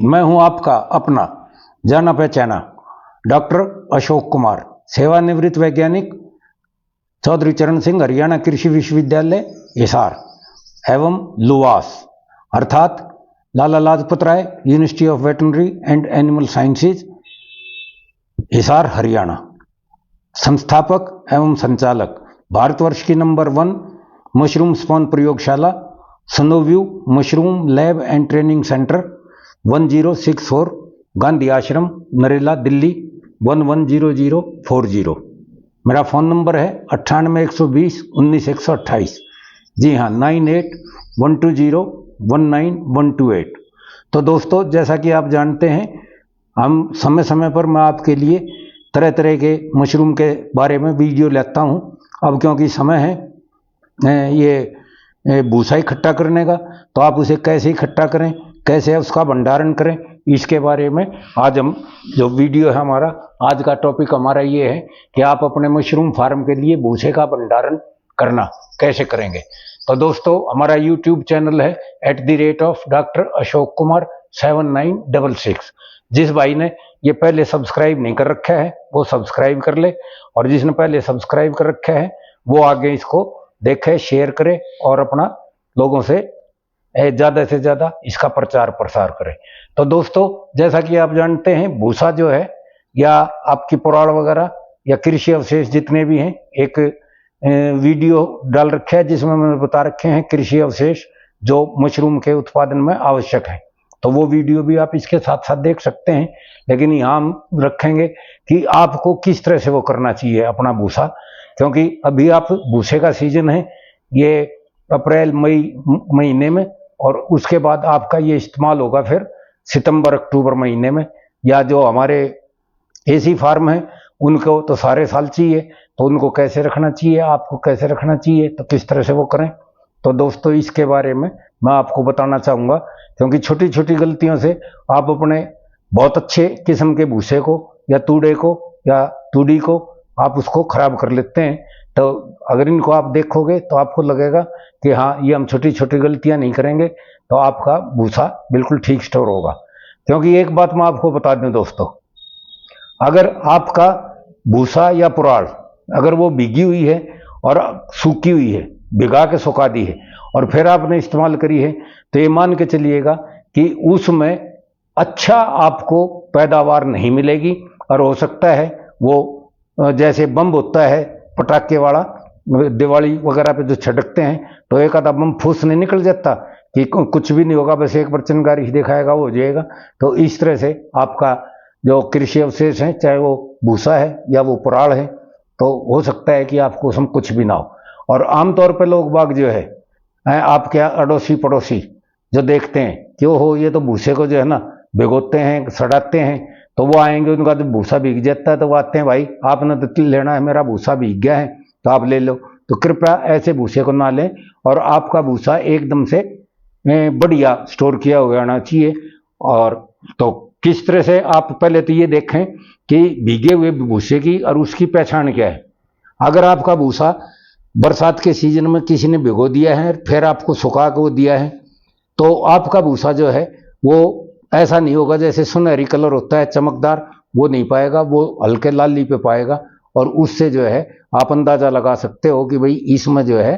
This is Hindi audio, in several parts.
मैं हूं आपका अपना जाना पहचाना डॉक्टर अशोक कुमार, सेवानिवृत्त वैज्ञानिक, चौधरी चरण सिंह हरियाणा कृषि विश्वविद्यालय हिसार एवं लुवास अर्थात Lala Lajpat Rai university of veterinary and animal sciences Hisar Haryana, संस्थापक एवं संचालक, भारतवर्ष की नंबर 1 मशरूम स्पॉन प्रयोगशाला, सनोव्यू mushroom lab and training centre, 1064 Gandhi Ashram, Narela, Delhi 110040। मेरा फ़ोन नंबर है 9812019128। जी हाँ, 9812019128। तो दोस्तों, जैसा कि आप जानते हैं, हम समय समय पर मैं आपके लिए तरह तरह के मशरूम के बारे में वीडियो लेता हूं। अब क्योंकि समय है ये भूसा इकट्ठा करने का, तो आप उसे कैसे इकट्ठा करें, कैसे उसका भंडारण करें, इसके बारे में आज हम जो वीडियो है हमारा, आज का टॉपिक हमारा ये है कि आप अपने मशरूम फार्म के लिए भूसे का भंडारण करना कैसे करेंगे। तो दोस्तों, हमारा यूट्यूब चैनल है @Dr. अशोक कुमार 7966। जिस भाई ने ये पहले सब्सक्राइब नहीं कर रखा है वो सब्सक्राइब कर ले, और जिसने पहले सब्सक्राइब कर रखा है वो आगे इसको देखे, शेयर करे और अपना लोगों से ज़्यादा से ज़्यादा इसका प्रचार प्रसार करें। तो दोस्तों, जैसा कि आप जानते हैं, भूसा जो है या आपकी पुराड़ वगैरह या कृषि अवशेष जितने भी हैं, एक वीडियो डाल रखे हैं जिसमें मैंने बता रखे हैं कृषि अवशेष जो मशरूम के उत्पादन में आवश्यक है। तो वो वीडियो भी आप इसके साथ साथ देख सकते हैं, लेकिन यहाँ हम रखेंगे कि आपको किस तरह से वो करना चाहिए अपना भूसा, क्योंकि अभी आप भूसे का सीजन है, ये अप्रैल मई महीने में, और उसके बाद आपका ये इस्तेमाल होगा फिर सितंबर अक्टूबर महीने में। या जो हमारे एसी फार्म है उनको तो सारे साल चाहिए, तो उनको कैसे रखना चाहिए, आपको कैसे रखना चाहिए, तो किस तरह से वो करें। तो दोस्तों, इसके बारे में मैं आपको बताना चाहूँगा, क्योंकि छोटी छोटी गलतियों से आप अपने बहुत अच्छे किस्म के भूसे को या तूड़े को या तूड़ी को आप उसको खराब कर लेते हैं। तो अगर इनको आप देखोगे तो आपको लगेगा कि हाँ, ये हम छोटी छोटी गलतियां नहीं करेंगे तो आपका भूसा बिल्कुल ठीक स्टोर होगा। क्योंकि एक बात मैं आपको बता दूं दोस्तों, अगर आपका भूसा या पुराड़ अगर वो भीगी हुई है और सूखी हुई है, भिगा के सुखा दी है और फिर आपने इस्तेमाल करी है, तो ये मान के चलिएगा कि उसमें अच्छा आपको पैदावार नहीं मिलेगी। और हो सकता है वो जैसे बम होता है पटाखे वाला, दिवाली वगैरह पे जो छिड़कते हैं, तो एक आधा बम फूस नहीं निकल जाता कि कुछ भी नहीं होगा, बस एक बार चिंगारी दिखाएगा वो हो जाएगा। तो इस तरह से आपका जो कृषि अवशेष है, चाहे वो भूसा है या वो पुराड़ है, तो हो सकता है कि आपको उसमें कुछ भी ना हो। और आमतौर पर लोग बाग जो है आपके अड़ोसी पड़ोसी जो देखते हैं कि हो ये तो भूसे को जो है ना भिगोते हैं, सड़ाते हैं, तो वो आएंगे, उनका जब भूसा भीग जाता है तो वो आते हैं, भाई आपने तो लेना है, मेरा भूसा भीग गया है तो आप ले लो। तो कृपया ऐसे भूसे को ना लें, और आपका भूसा एकदम से बढ़िया स्टोर किया हुआ आना चाहिए। और तो किस तरह से आप पहले तो ये देखें कि भीगे हुए भूसे की और उसकी पहचान क्या है। अगर आपका भूसा बरसात के सीजन में किसी ने भिगो दिया है फिर आपको सुखा के वो दिया है, तो आपका भूसा जो है वो ऐसा नहीं होगा, जैसे सुनहरी कलर होता है चमकदार, वो नहीं पाएगा, वो हल्के लाली पे पाएगा। और उससे जो है आप अंदाजा लगा सकते हो कि भाई इसमें जो है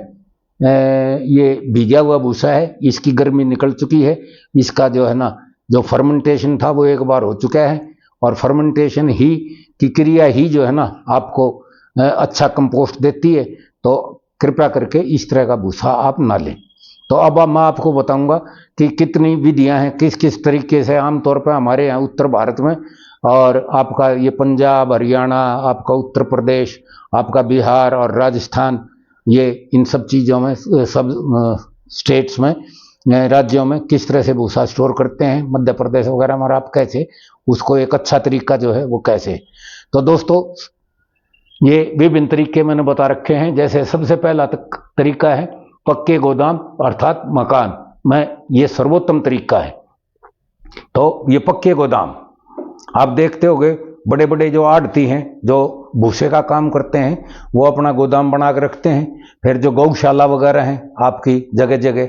ये भीगा हुआ भूसा है, इसकी गर्मी निकल चुकी है, इसका जो है ना जो फर्मेंटेशन था वो एक बार हो चुका है, और फर्मेंटेशन ही की क्रिया ही जो है ना आपको अच्छा कंपोस्ट देती है। तो कृपया करके इस तरह का भूसा आप ना लें। तो अब मैं आपको बताऊंगा कि कितनी विधियां हैं, किस किस तरीके से आमतौर पर हमारे यहाँ उत्तर भारत में, और आपका ये पंजाब, हरियाणा, आपका उत्तर प्रदेश, आपका बिहार और राजस्थान, ये इन सब चीज़ों में, सब स्टेट्स में, राज्यों में किस तरह से भूसा स्टोर करते हैं, मध्य प्रदेश वगैरह में, आप कैसे उसको एक अच्छा तरीका जो है वो कैसे। तो दोस्तों, ये विभिन्न तरीके मैंने बता रखे हैं। जैसे सबसे पहला तरीका है पक्के गोदाम अर्थात मकान में, ये सर्वोत्तम तरीका है। तो ये पक्के गोदाम आप देखते होंगे, बड़े बड़े जो आढ़ती हैं जो भूसे का काम करते हैं, वो अपना गोदाम बना के रखते हैं। फिर जो गौशाला वगैरह हैं आपकी जगह जगह,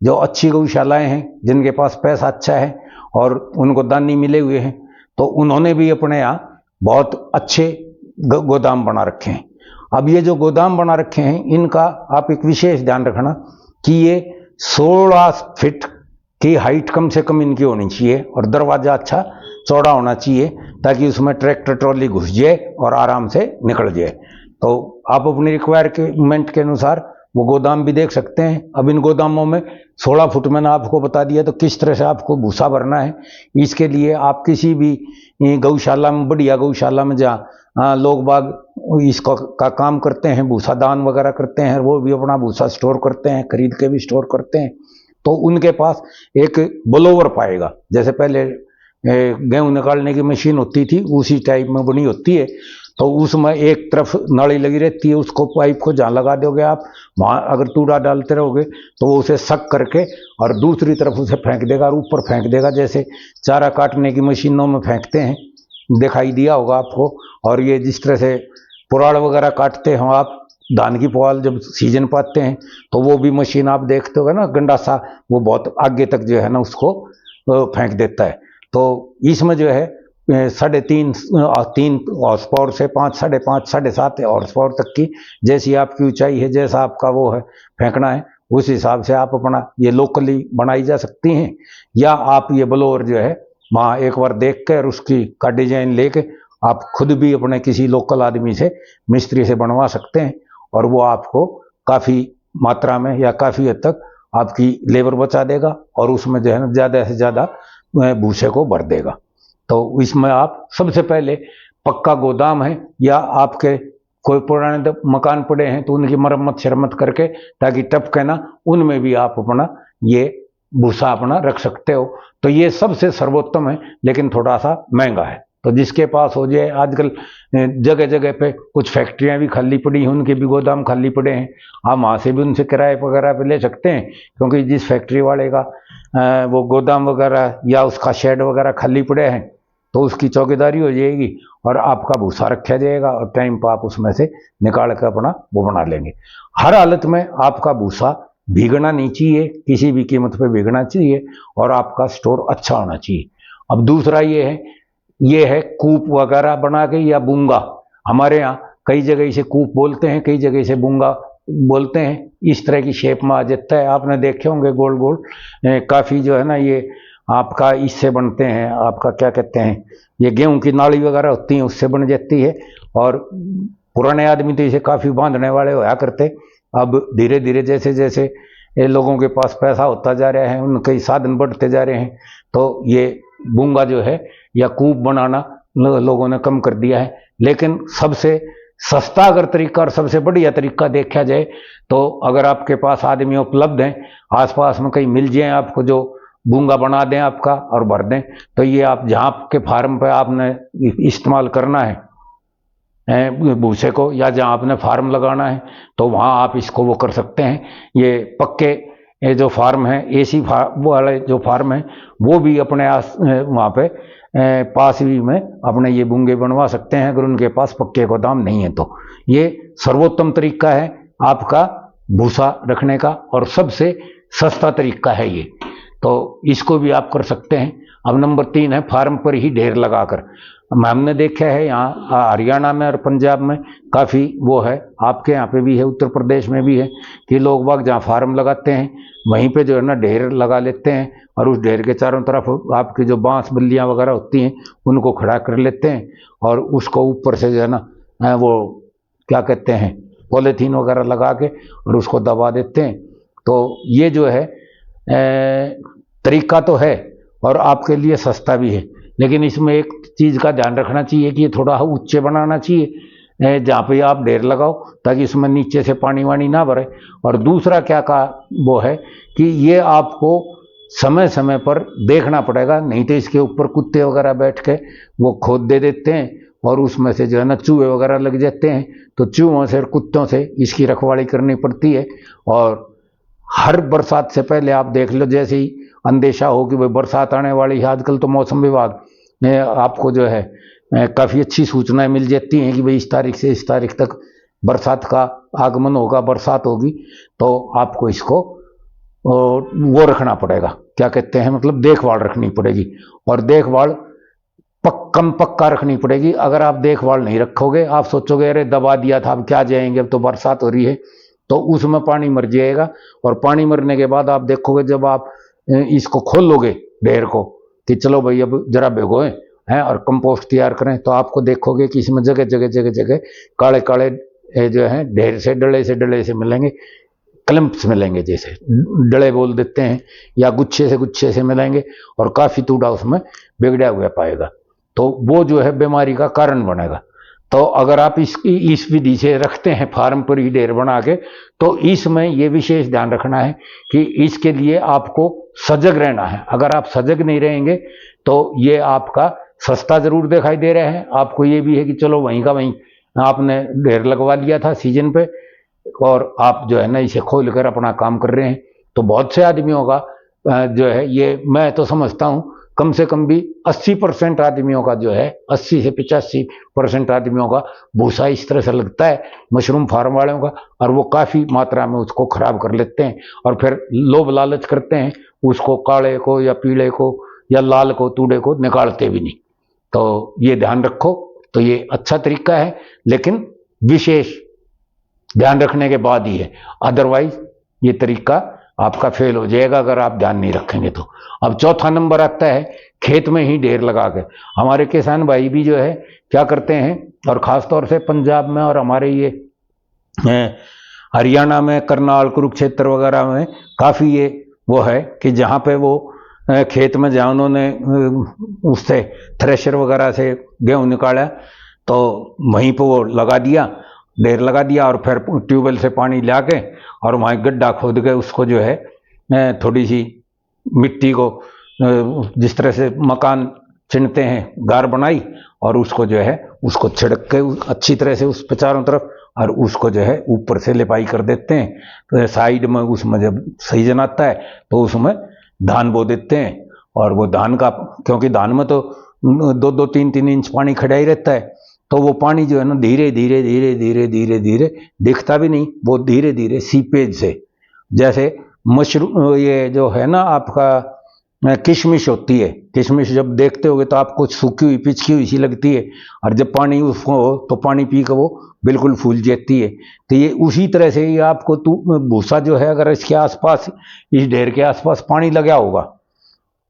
जो अच्छी गौशालाएं हैं जिनके पास पैसा अच्छा है, और उनको दानी मिले हुए हैं, तो उन्होंने भी अपने यहाँ बहुत अच्छे गोदाम बना रखे हैं। अब ये जो गोदाम बना रखे हैं, इनका आप एक विशेष ध्यान रखना कि ये 16 फीट की हाइट कम से कम इनकी होनी चाहिए और दरवाजा अच्छा चौड़ा होना चाहिए, ताकि उसमें ट्रैक्टर ट्रॉली घुस जाए और आराम से निकल जाए। तो आप अपनी रिक्वायरमेंट के अनुसार वो गोदाम भी देख सकते हैं। अब इन गोदामों में 16 फुट मैंने आपको बता दिया, तो किस तरह से आपको भूसा भरना है, इसके लिए आप किसी भी गौशाला में, बढ़िया गौशाला में जहाँ लोग बाग इसका का काम करते हैं, भूसा दान वगैरह करते हैं, वो भी अपना भूसा स्टोर करते हैं, खरीद के भी स्टोर करते हैं, तो उनके पास एक ब्लोवर पाएगा। जैसे पहले गेहूं निकालने की मशीन होती थी, उसी टाइप में बनी होती है, तो उसमें एक तरफ नाली लगी रहती है, उसको पाइप को जहाँ लगा दोगे आप, वहाँ अगर तूड़ा डालते रहोगे तो वो उसे सक करके और दूसरी तरफ उसे फेंक देगा और ऊपर फेंक देगा, जैसे चारा काटने की मशीनों में फेंकते हैं, दिखाई दिया होगा आपको। और ये जिस तरह से पुराड़ वगैरह काटते हो आप, धान की पुआल जब सीजन पाते हैं, तो वो भी मशीन आप देखते हो ना, गंडासा वो बहुत आगे तक जो है ना उसको फेंक देता है। तो इसमें जो है 3.5 हॉर्स पावर से 5, 5.5, 7.5 हॉर्स पावर तक की, जैसी आपकी ऊंचाई है, जैसा आपका वो है फेंकना है, उस हिसाब से आप अपना ये लोकली बनाई जा सकती हैं, या आप ये ब्लोअर जो है वहाँ एक बार देख कर उसकी का डिजाइन लेके आप खुद भी अपने किसी लोकल आदमी से, मिस्त्री से बनवा सकते हैं, और वो आपको काफ़ी मात्रा में या काफ़ी हद तक आपकी लेबर बचा देगा और उसमें जो है ना ज़्यादा से ज़्यादा भूसे को भर देगा। तो इसमें आप सबसे पहले पक्का गोदाम है या आपके कोई पुराने मकान पड़े हैं तो उनकी मरम्मत शरमत करके, ताकि टपके ना, उनमें भी आप अपना ये भूसा अपना रख सकते हो। तो ये सबसे सर्वोत्तम है, लेकिन थोड़ा सा महंगा है। तो जिसके पास हो जाए, आजकल जगह जगह पे कुछ फैक्ट्रियां भी खाली पड़ी हैं, उनके भी गोदाम खाली पड़े हैं, आप वहाँ से भी उनसे किराए वगैरह पे ले सकते हैं, क्योंकि जिस फैक्ट्री वाले का वो गोदाम वगैरह या उसका शेड वगैरह खाली पड़े हैं, तो उसकी चौकीदारी हो जाएगी और आपका भूसा रखा जाएगा और टाइम पर आप उसमें से निकाल कर अपना वो बना लेंगे। हर हालत में आपका भूसा भीगना नहीं चाहिए, किसी भी कीमत पे भीगना चाहिए, और आपका स्टोर अच्छा होना चाहिए। अब दूसरा ये है कूप वगैरह बना के या बूंगा। हमारे यहाँ कई जगह इसे कूप बोलते हैं, कई जगह इसे बूंगा बोलते हैं। इस तरह की शेप में आ जाता है, आपने देखे होंगे गोल गोल, काफ़ी जो है ना ये आपका इससे बनते हैं, आपका क्या कहते हैं, ये गेहूं की नाली वगैरह होती है उससे बन जाती है। और पुराने आदमी तो इसे काफ़ी बांधने वाले होया करते। अब धीरे धीरे जैसे जैसे ये लोगों के पास पैसा होता जा रहा है, उनके साधन बढ़ते जा रहे हैं, तो ये बूंगा जो है या कूप बनाना लोगों ने कम कर दिया है। लेकिन सबसे सस्ता अगर तरीका और सबसे बढ़िया तरीका देखा जाए, तो अगर आपके पास आदमी उपलब्ध हैं, आसपास में कहीं मिल जाए आपको जो बूंगा बना दें आपका और भर दें, तो ये आप जहाँ के फार्म पे आपने इस्तेमाल करना है भूसे को, या जहाँ आपने फार्म लगाना है, तो वहाँ आप इसको वो कर सकते हैं। ये पक्के ये जो फार्म है, एसी वाले जो फार्म है, वो भी अपने वहाँ पे पास ही में अपने ये बूंगे बनवा सकते हैं, अगर उनके पास पक्के गोदाम नहीं है तो। ये सर्वोत्तम तरीका है आपका भूसा रखने का और सबसे सस्ता तरीका है ये, तो इसको भी आप कर सकते हैं। अब नंबर 3 है फार्म पर ही ढेर लगाकर। हमने देखा है यहाँ हरियाणा में और पंजाब में काफ़ी वो है, आपके यहाँ पे भी है, उत्तर प्रदेश में भी है, कि लोग बाग जहाँ फार्म लगाते हैं वहीं पे जो है ना ढेर लगा लेते हैं, और उस ढेर के चारों तरफ आपकी जो बांस बल्लियाँ वगैरह होती हैं उनको खड़ा कर लेते हैं, और उसको ऊपर से जो है ना वो क्या कहते हैं पॉलीथीन वगैरह लगा के और उसको दबा देते हैं। तो ये जो है तरीका तो है और आपके लिए सस्ता भी है, लेकिन इसमें एक चीज़ का ध्यान रखना चाहिए कि ये थोड़ा ऊंचे बनाना चाहिए जहाँ पे आप ढेर लगाओ, ताकि इसमें नीचे से पानी वानी ना भरे। और दूसरा क्या का वो है कि ये आपको समय समय पर देखना पड़ेगा, नहीं तो इसके ऊपर कुत्ते वगैरह बैठ के वो खोद दे देते हैं और उसमें से जो है ना चूहे वगैरह लग जाते हैं, तो चूहों से और कुत्तों से इसकी रखवाली करनी पड़ती है। और हर बरसात से पहले आप देख लो, जैसे ही अंदेशा हो कि भाई बरसात आने वाली है, आजकल तो मौसम विभाग ने आपको जो है काफ़ी अच्छी सूचनाएं मिल जाती हैं कि भाई इस तारीख से इस तारीख तक बरसात का आगमन होगा, बरसात होगी, तो आपको इसको वो रखना पड़ेगा, क्या कहते हैं, मतलब देखभाल रखनी पड़ेगी। और देखभाल कम पक्का रखनी पड़ेगी। अगर आप देखभाल नहीं रखोगे, आप सोचोगे अरे दबा दिया था अब क्या जाएंगे, अब तो बरसात हो रही है, तो उसमें पानी मर जाएगा। और पानी मरने के बाद आप देखोगे जब आप इसको खोलोगे ढेर को कि चलो भाई अब जरा भिगोएं हैं और कंपोस्ट तैयार करें, तो आपको देखोगे कि इसमें जगह जगह जगह जगह काले काले जो है ढेर से डले से मिलेंगे, क्लम्प्स मिलेंगे, जैसे डले बोल देते हैं, या गुच्छे से मिलेंगे, और काफी तूड़ा उसमें बिगड़ा हुआ पाएगा, तो वो जो है बीमारी का कारण बनेगा। तो अगर आप इस विधि से रखते हैं फार्म पर ही ढेर बना के, तो इसमें ये विशेष ध्यान रखना है कि इसके लिए आपको सजग रहना है। अगर आप सजग नहीं रहेंगे तो ये आपका सस्ता जरूर दिखाई दे रहा है, आपको ये भी है कि चलो वहीं का वहीं आपने ढेर लगवा लिया था सीजन पे, और आप जो है ना इसे खोल कर अपना काम कर रहे हैं। तो बहुत से आदमियों का जो है, ये मैं तो समझता हूँ कम से कम भी 80% आदमियों का जो है, 80 से 85% आदमियों का भूसा इस तरह से लगता है मशरूम फार्म वालों का, और वो काफ़ी मात्रा में उसको खराब कर लेते हैं, और फिर लोभ लालच करते हैं, उसको काले को या पीले को या लाल को तूड़े को निकालते भी नहीं। तो ये ध्यान रखो। तो ये अच्छा तरीका है, लेकिन विशेष ध्यान रखने के बाद ही है, अदरवाइज ये तरीका आपका फेल हो जाएगा अगर आप ध्यान नहीं रखेंगे तो। अब चौथा नंबर आता है खेत में ही ढेर लगा के। हमारे किसान भाई भी जो है क्या करते हैं, और ख़ास तौर से पंजाब में और हमारे ये हरियाणा में, करनाल, कुरुक्षेत्र वगैरह में काफ़ी ये वो है कि जहाँ पे वो खेत में जहाँ उन्होंने उससे थ्रेशर वगैरह से गेहूँ निकाला, तो वहीं पर वो लगा दिया, ढेर लगा दिया, और फिर ट्यूबवेल से पानी ला के और वहाँ गड्ढा खोद के उसको जो है थोड़ी सी मिट्टी को जिस तरह से मकान चिनते हैं गार बनाई, और उसको जो है उसको छिड़क के अच्छी तरह से उस पर चारों तरफ, और उसको जो है ऊपर से लिपाई कर देते हैं। तो साइड में उसमें जब सीजन आता है तो उसमें धान बो देते हैं, और वो धान का, क्योंकि धान में तो 2-2, 3-3 इंच पानी खड़ा ही रहता है, तो वो पानी जो है ना धीरे धीरे धीरे धीरे धीरे धीरे दिखता भी नहीं, वो धीरे धीरे सीपेज से, जैसे मशरूम ये जो है ना आपका किशमिश होती है, किशमिश जब देखते होगे तो आपको सूखी हुई पिचकी हुई सी लगती है, और जब पानी उसको हो तो पानी पी के वो बिल्कुल फूल जाती है। तो ये उसी तरह से ये आपको भूसा जो है, अगर इसके आसपास, इस ढेर के आसपास पानी लगा होगा,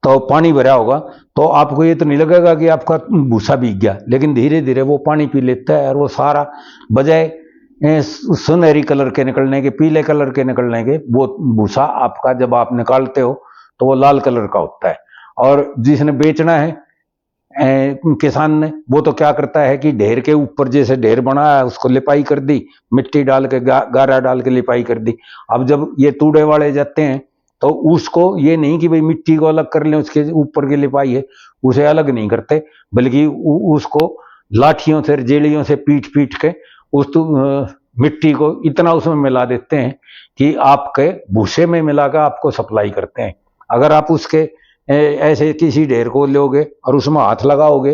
तो पानी भरा होगा, तो आपको ये तो नहीं लगेगा कि आपका भूसा भीग गया, लेकिन धीरे धीरे वो पानी पी लेता है, और वो सारा बजाय सुनहरी कलर के निकलने के, पीले कलर के निकलने के, वो भूसा आपका जब आप निकालते हो तो वो लाल कलर का होता है। और जिसने बेचना है किसान ने, वो तो क्या करता है कि ढेर के ऊपर जैसे ढेर बना है उसको लिपाई कर दी, मिट्टी डाल के गारा डाल के लिपाई कर दी। अब जब ये तूड़े वाले जाते हैं तो उसको ये नहीं कि भाई मिट्टी को अलग कर लें, उसके ऊपर की लिपाई है उसे अलग नहीं करते, बल्कि उसको लाठियों से, जेलियों से पीट पीट के उस मिट्टी को इतना उसमें मिला देते हैं कि आपके भूसे में मिलाकर आपको सप्लाई करते हैं। अगर आप उसके ऐसे किसी ढेर को लोगे और उसमें हाथ लगाओगे,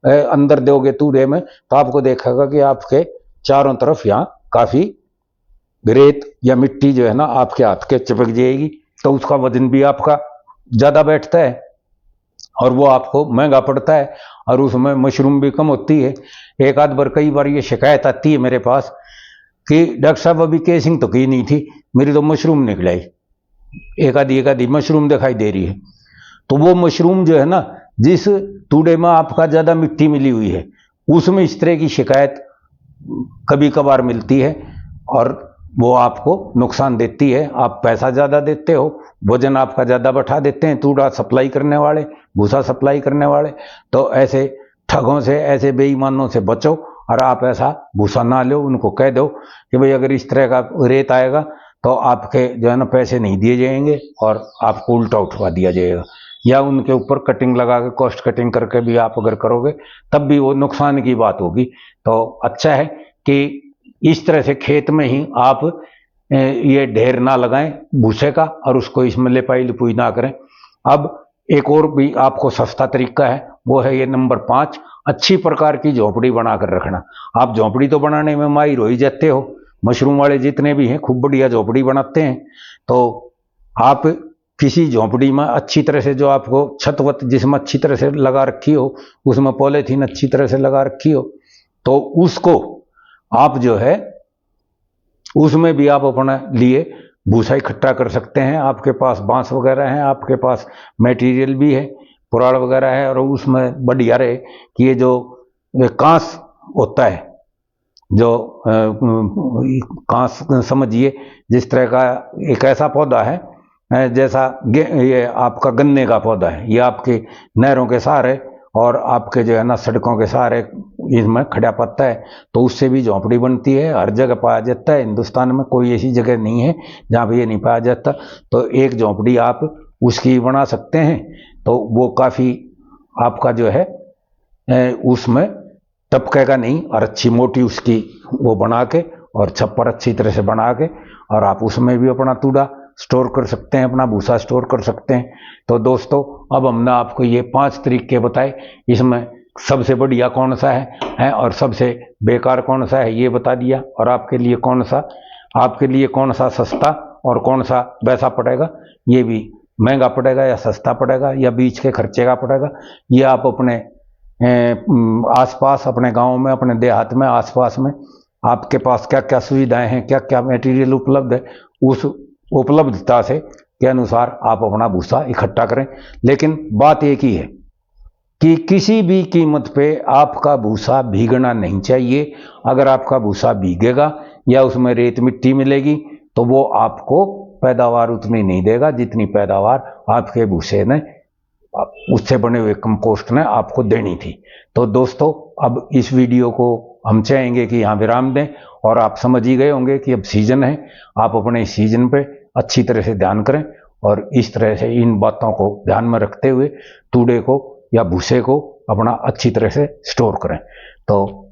अंदर दोगे तूड़े में, तो आपको देखेगा कि आपके चारों तरफ यहाँ काफी रेत या मिट्टी जो है ना आपके हाथ के चिपक जाएगी, तो उसका वजन भी आपका ज्यादा बैठता है और वो आपको महंगा पड़ता है, और उसमें मशरूम भी कम होती है। एक आध बार, कई बार ये शिकायत आती है मेरे पास कि डॉक्टर साहब अभी केसिंग तो की नहीं थी, मेरी तो मशरूम निकल आई, एक आधी मशरूम दिखाई दे रही है। तो वो मशरूम जो है ना, जिस तूड़े में आपका ज्यादा मिट्टी मिली हुई है उसमें इस तरह की शिकायत कभी कभार मिलती है, और वो आपको नुकसान देती है। आप पैसा ज्यादा देते हो, वजन आपका ज्यादा बैठा देते हैं तूड़ा सप्लाई करने वाले, भूसा सप्लाई करने वाले। तो ऐसे ठगों से, ऐसे बेईमानों से बचो, और आप ऐसा भूसा ना लो। उनको कह दो कि भाई अगर इस तरह का रेत आएगा तो आपके जो है ना पैसे नहीं दिए जाएंगे और आपको उल्टा उठवा दिया जाएगा, या उनके ऊपर कटिंग लगा के, कॉस्ट कटिंग करके भी आप अगर करोगे तब भी वो नुकसान की बात होगी। तो अच्छा है कि इस तरह से खेत में ही आप ये ढेर ना लगाएं भूसे का, और उसको इसमें लिपाई लिपुई ना करें। अब एक और भी आपको सस्ता तरीका है, वो है ये नंबर 5, अच्छी प्रकार की झोपड़ी बनाकर रखना। आप झोपड़ी तो बनाने में माहिर हो ही जाते हो, मशरूम वाले जितने भी हैं खूब बढ़िया झोपड़ी बनाते हैं। तो आप किसी झोंपड़ी में अच्छी तरह से जो आपको छत जिसमें अच्छी तरह से लगा रखी हो, उसमें पॉलीथीन अच्छी तरह से लगा रखी हो, तो उसको आप जो है उसमें भी आप अपने लिए भूसा इकट्ठा कर सकते हैं। आपके पास बांस वगैरह है, आपके पास मटेरियल भी है, पुराड़ वगैरह है, और उसमें बढ़िया रहे कि ये जो कांस होता है, जो कांस समझिए जिस तरह का एक ऐसा पौधा है जैसा ये आपका गन्ने का पौधा है, ये आपके नहरों के सहारे और आपके जो है ना सड़कों के सहारे इसमें खड़ा पत्ता है, तो उससे भी झोंपड़ी बनती है। हर जगह पाया जाता है, हिंदुस्तान में कोई ऐसी जगह नहीं है जहाँ पे ये नहीं पाया जाता। तो एक झोंपड़ी आप उसकी बना सकते हैं, तो वो काफ़ी आपका जो है उसमें टपकेगा नहीं, और अच्छी मोटी उसकी वो बना के और छप्पर अच्छी तरह से बना के, और आप उसमें भी अपना तूड़ा स्टोर कर सकते हैं, अपना भूसा स्टोर कर सकते हैं। तो दोस्तों, अब हमने आपको ये 5 तरीके बताए, इसमें सबसे बढ़िया कौन सा है और सबसे बेकार कौन सा है ये बता दिया, और आपके लिए कौन सा सस्ता और कौन सा वैसा पड़ेगा, ये भी महंगा पड़ेगा या सस्ता पड़ेगा या बीच के खर्चे का पड़ेगा, ये आप अपने आसपास, अपने गांव में, अपने देहात में, आसपास में आपके पास क्या क्या सुविधाएं हैं, क्या क्या मटेरियल उपलब्ध है, उस उपलब्धता से के अनुसार आप अपना भूसा इकट्ठा करें। लेकिन बात एक ही है कि किसी भी कीमत पे आपका भूसा भीगना नहीं चाहिए। अगर आपका भूसा भीगेगा या उसमें रेत मिट्टी मिलेगी तो वो आपको पैदावार उतनी नहीं देगा जितनी पैदावार आपके भूसे ने, उससे बने हुए कंपोस्ट ने आपको देनी थी। तो दोस्तों, अब इस वीडियो को हम चाहेंगे कि यहाँ विराम दें, और आप समझ ही गए होंगे कि अब सीजन है, आप अपने सीजन पे अच्छी तरह से ध्यान करें, और इस तरह से इन बातों को ध्यान में रखते हुए तूड़े को या भूसे को अपना अच्छी तरह से स्टोर करें। तो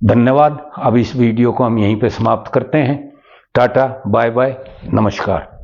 धन्यवाद। अब इस वीडियो को हम यहीं पे समाप्त करते हैं। टाटा, बाय बाय, नमस्कार।